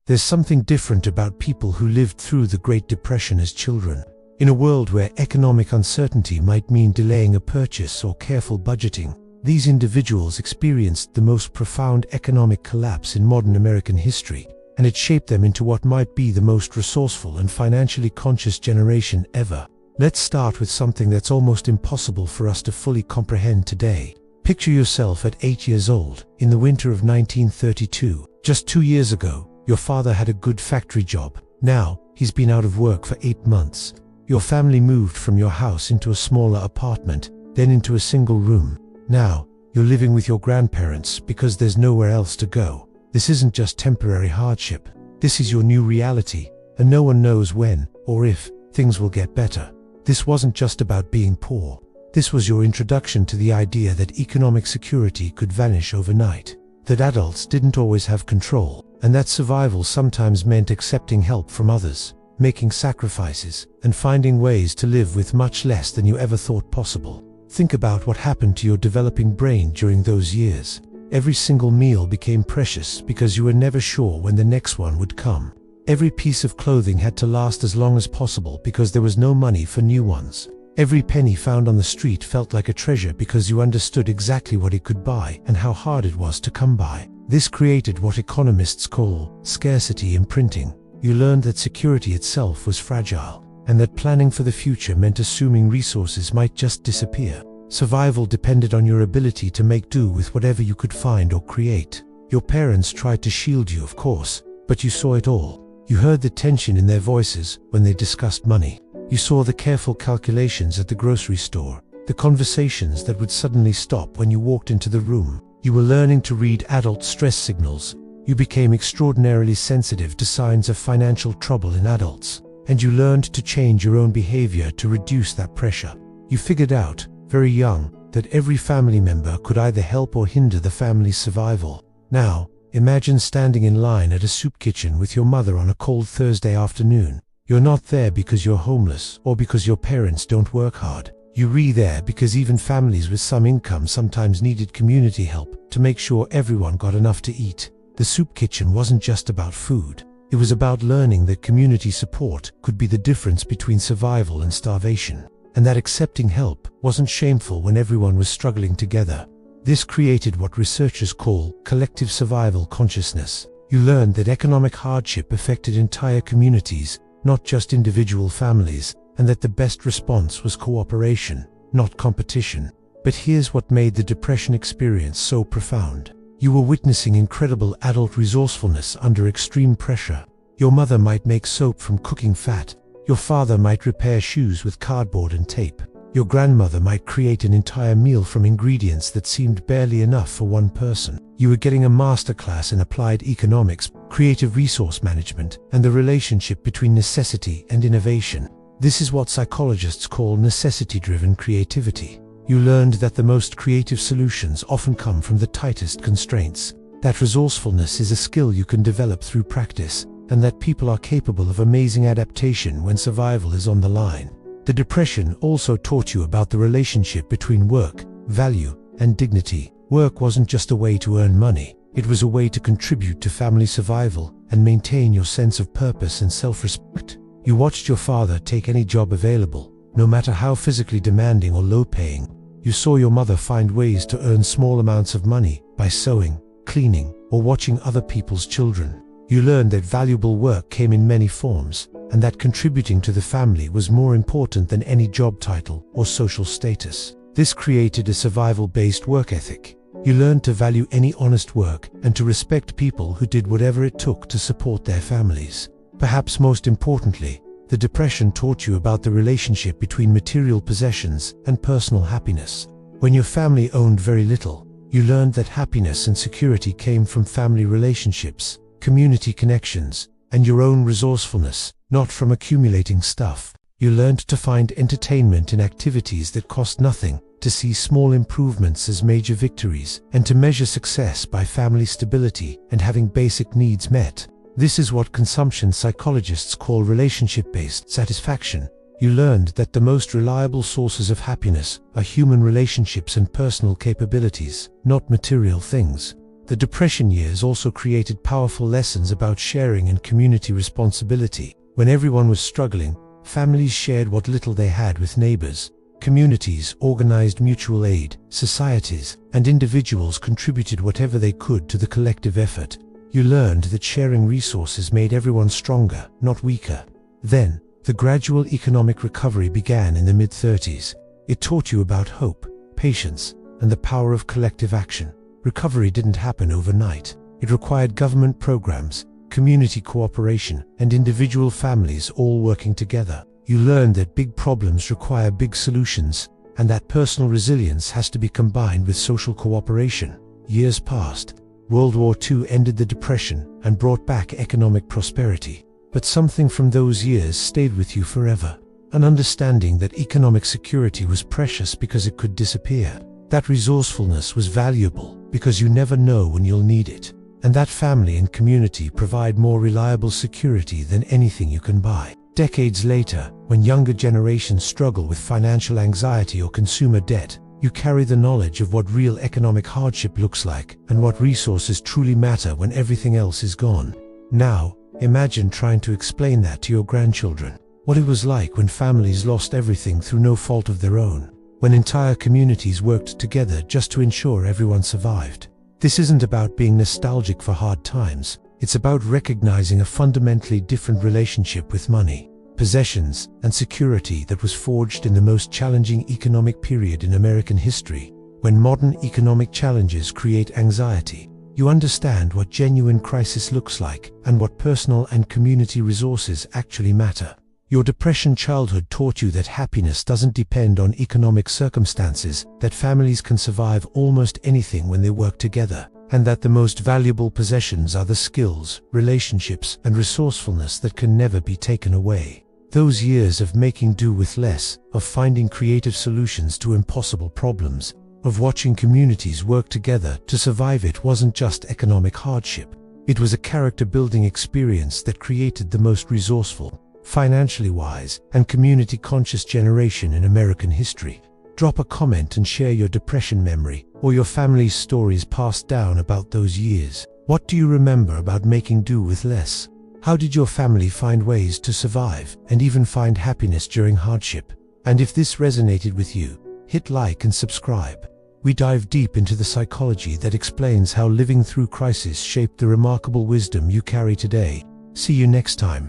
There's something different about people who lived through the Great Depression as children. In a world where economic uncertainty might mean delaying a purchase or careful budgeting, these individuals experienced the most profound economic collapse in modern American history, and it shaped them into what might be the most resourceful and financially conscious generation ever. Let's start with something that's almost impossible for us to fully comprehend today. Picture yourself at 8 years old, in the winter of 1932. Just 2 years ago, your father had a good factory job. Now, he's been out of work for 8 months. Your family moved from your house into a smaller apartment, then into a single room. Now, you're living with your grandparents because there's nowhere else to go. This isn't just temporary hardship. This is your new reality, and no one knows when, or if, things will get better. This wasn't just about being poor. This was your introduction to the idea that economic security could vanish overnight, that adults didn't always have control, and that survival sometimes meant accepting help from others, making sacrifices, and finding ways to live with much less than you ever thought possible. Think about what happened to your developing brain during those years. Every single meal became precious because you were never sure when the next one would come. Every piece of clothing had to last as long as possible because there was no money for new ones. Every penny found on the street felt like a treasure because you understood exactly what it could buy and how hard it was to come by. This created what economists call scarcity imprinting. You learned that security itself was fragile, and that planning for the future meant assuming resources might just disappear. Survival depended on your ability to make do with whatever you could find or create. Your parents tried to shield you, of course, but you saw it all. You heard the tension in their voices when they discussed money. You saw the careful calculations at the grocery store, the conversations that would suddenly stop when you walked into the room. You were learning to read adult stress signals. You became extraordinarily sensitive to signs of financial trouble in adults, and you learned to change your own behavior to reduce that pressure. You figured out, very young, that every family member could either help or hinder the family's survival. Now, imagine standing in line at a soup kitchen with your mother on a cold Thursday afternoon. You're not there because you're homeless or because your parents don't work hard. You're there because even families with some income sometimes needed community help to make sure everyone got enough to eat. The soup kitchen wasn't just about food. It was about learning that community support could be the difference between survival and starvation, and that accepting help wasn't shameful when everyone was struggling together. This created what researchers call collective survival consciousness. You learned that economic hardship affected entire communities, not just individual families, and that the best response was cooperation, not competition. But here's what made the Depression experience so profound. You were witnessing incredible adult resourcefulness under extreme pressure. Your mother might make soap from cooking fat. Your father might repair shoes with cardboard and tape. Your grandmother might create an entire meal from ingredients that seemed barely enough for one person. You were getting a masterclass in applied economics, creative resource management, and the relationship between necessity and innovation. This is what psychologists call necessity-driven creativity. You learned that the most creative solutions often come from the tightest constraints, that resourcefulness is a skill you can develop through practice, and that people are capable of amazing adaptation when survival is on the line. The Depression also taught you about the relationship between work, value, and dignity. Work wasn't just a way to earn money. It was a way to contribute to family survival and maintain your sense of purpose and self-respect. You watched your father take any job available, no matter how physically demanding or low-paying. You saw your mother find ways to earn small amounts of money by sewing, cleaning, or watching other people's children. You learned that valuable work came in many forms, and that contributing to the family was more important than any job title or social status. This created a survival-based work ethic. You learned to value any honest work and to respect people who did whatever it took to support their families. Perhaps most importantly, the Depression taught you about the relationship between material possessions and personal happiness. When your family owned very little, you learned that happiness and security came from family relationships, community connections, and your own resourcefulness, not from accumulating stuff. You learned to find entertainment in activities that cost nothing, to see small improvements as major victories, and to measure success by family stability and having basic needs met. This is what consumption psychologists call relationship-based satisfaction. You learned that the most reliable sources of happiness are human relationships and personal capabilities, not material things. The Depression years also created powerful lessons about sharing and community responsibility. When everyone was struggling, families shared what little they had with neighbors. Communities organized mutual aid, societies, and individuals contributed whatever they could to the collective effort. You learned that sharing resources made everyone stronger, not weaker. Then, the gradual economic recovery began in the mid-30s. It taught you about hope, patience, and the power of collective action. Recovery didn't happen overnight. It required government programs, community cooperation, and individual families all working together. You learned that big problems require big solutions, and that personal resilience has to be combined with social cooperation. Years passed. World War II ended the Depression and brought back economic prosperity. But something from those years stayed with you forever. An understanding that economic security was precious because it could disappear. That resourcefulness was valuable because you never know when you'll need it. And that family and community provide more reliable security than anything you can buy. Decades later, when younger generations struggle with financial anxiety or consumer debt, you carry the knowledge of what real economic hardship looks like and what resources truly matter when everything else is gone. Now, imagine trying to explain that to your grandchildren. What it was like when families lost everything through no fault of their own. When entire communities worked together just to ensure everyone survived. This isn't about being nostalgic for hard times. It's about recognizing a fundamentally different relationship with money, possessions, and security that was forged in the most challenging economic period in American history. When modern economic challenges create anxiety, you understand what genuine crisis looks like and what personal and community resources actually matter. Your Depression childhood taught you that happiness doesn't depend on economic circumstances, that families can survive almost anything when they work together, and that the most valuable possessions are the skills, relationships, and resourcefulness that can never be taken away. Those years of making do with less, of finding creative solutions to impossible problems, of watching communities work together to survive it wasn't just economic hardship. It was a character-building experience that created the most resourceful, financially wise, and community-conscious generation in American history. Drop a comment and share your Depression memory or your family's stories passed down about those years. What do you remember about making do with less? How did your family find ways to survive and even find happiness during hardship? And if this resonated with you, hit like and subscribe. We dive deep into the psychology that explains how living through crisis shaped the remarkable wisdom you carry today. See you next time.